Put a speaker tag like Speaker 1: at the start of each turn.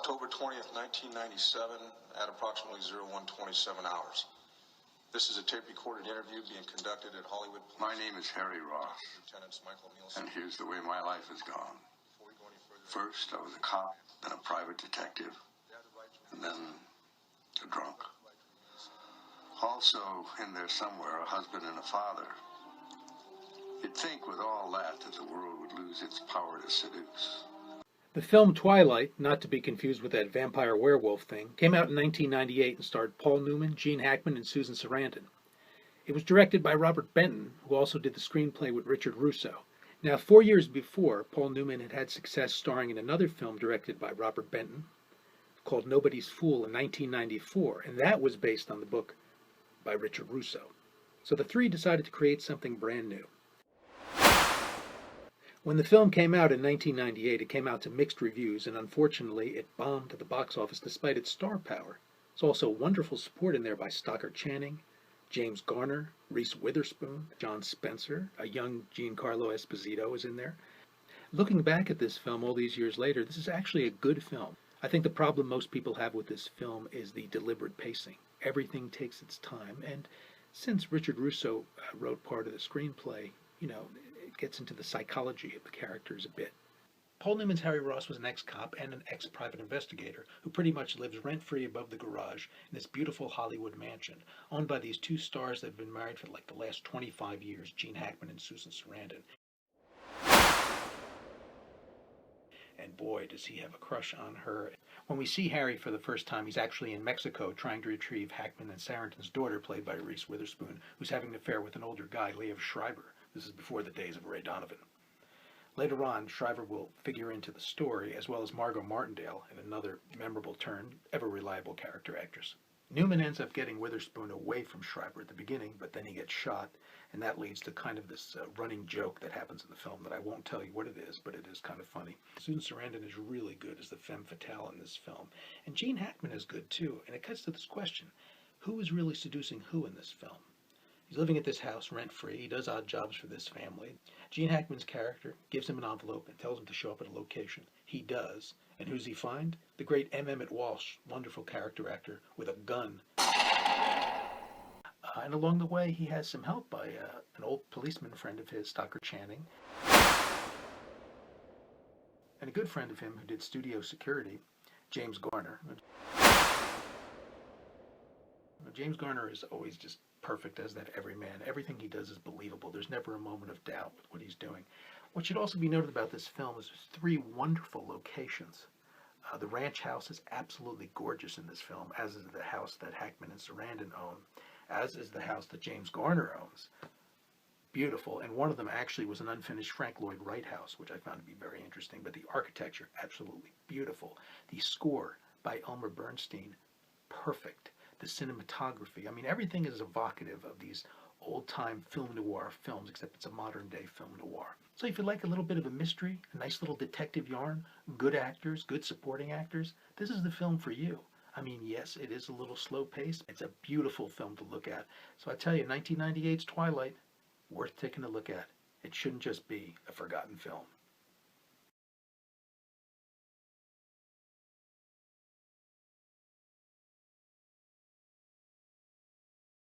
Speaker 1: October 20th, 1997, at approximately 01:27 hours. This is a tape-recorded interview being conducted at Hollywood Police.
Speaker 2: My name is Harry Ross,
Speaker 1: Lieutenants Michael Nielsen.
Speaker 2: and here's the way my life has gone.
Speaker 1: Before we go any further,
Speaker 2: First, I was a cop, then a private detective, and then a drunk. Also, in there somewhere, a husband and a father. You'd think with all that the world would lose its power to seduce.
Speaker 3: The film Twilight, not to be confused with that vampire werewolf thing, came out in 1998 and starred Paul Newman, Gene Hackman, and Susan Sarandon. It was directed by Robert Benton, who also did the screenplay with Richard Russo. Now, 4 years before, Paul Newman had had success starring in another film directed by Robert Benton called Nobody's Fool in 1994, and that was based on the book by Richard Russo. So the three decided to create something brand new. When the film came out in 1998, it came out to mixed reviews, and unfortunately, it bombed at the box office despite its star power. There's also wonderful support in there by Stockard Channing, James Garner, Reese Witherspoon, John Spencer, a young Giancarlo Esposito is in there. Looking back at this film all these years later, this is actually a good film. I think the problem most people have with this film is the deliberate pacing. Everything takes its time, and since Richard Russo wrote part of the screenplay, it gets into the psychology of the characters a bit. Paul Newman's Harry Ross was an ex-cop and an ex-private investigator who pretty much lives rent-free above the garage in this beautiful Hollywood mansion, owned by these two stars that have been married for like the last 25 years, Gene Hackman and Susan Sarandon. And boy, does he have a crush on her. When we see Harry for the first time, he's actually in Mexico trying to retrieve Hackman and Sarandon's daughter, played by Reese Witherspoon, who's having an affair with an older guy, Liev Schreiber. This is before the days of Ray Donovan. Later on, Shriver will figure into the story, as well as Margot Martindale, in another memorable turn, ever-reliable character actress. Newman ends up getting Witherspoon away from Shriver at the beginning, but then he gets shot, and that leads to kind of this running joke that happens in the film that I won't tell you what it is, but it is kind of funny. Susan Sarandon is really good as the femme fatale in this film, and Gene Hackman is good too, and it cuts to this question: who is really seducing who in this film? He's living at this house rent-free. He does odd jobs for this family. Gene Hackman's character gives him an envelope and tells him to show up at a location. He does. And who's he find? The great M. Emmett Walsh, wonderful character actor, with a gun. And along the way, he has some help by an old policeman friend of his, Stockard Channing, and a good friend of him who did studio security, James Garner. James Garner is always just perfect as that everyman. Everything he does is believable. There's never a moment of doubt with what he's doing. What should also be noted about this film is there's three wonderful locations. The ranch house is absolutely gorgeous in this film, as is the house that Hackman and Sarandon own, as is the house that James Garner owns. Beautiful, and one of them actually was an unfinished Frank Lloyd Wright house, which I found to be very interesting, but the architecture, absolutely beautiful. The score by Elmer Bernstein, perfect. The cinematography, everything is evocative of these old-time film noir films, except it's a modern-day film noir. So if you like a little bit of a mystery, a nice little detective yarn, good actors, good supporting actors, this is the film for you. Yes, it is a little slow-paced. It's a beautiful film to look at. So I tell you, 1998's Twilight, worth taking a look at. It shouldn't just be a forgotten film.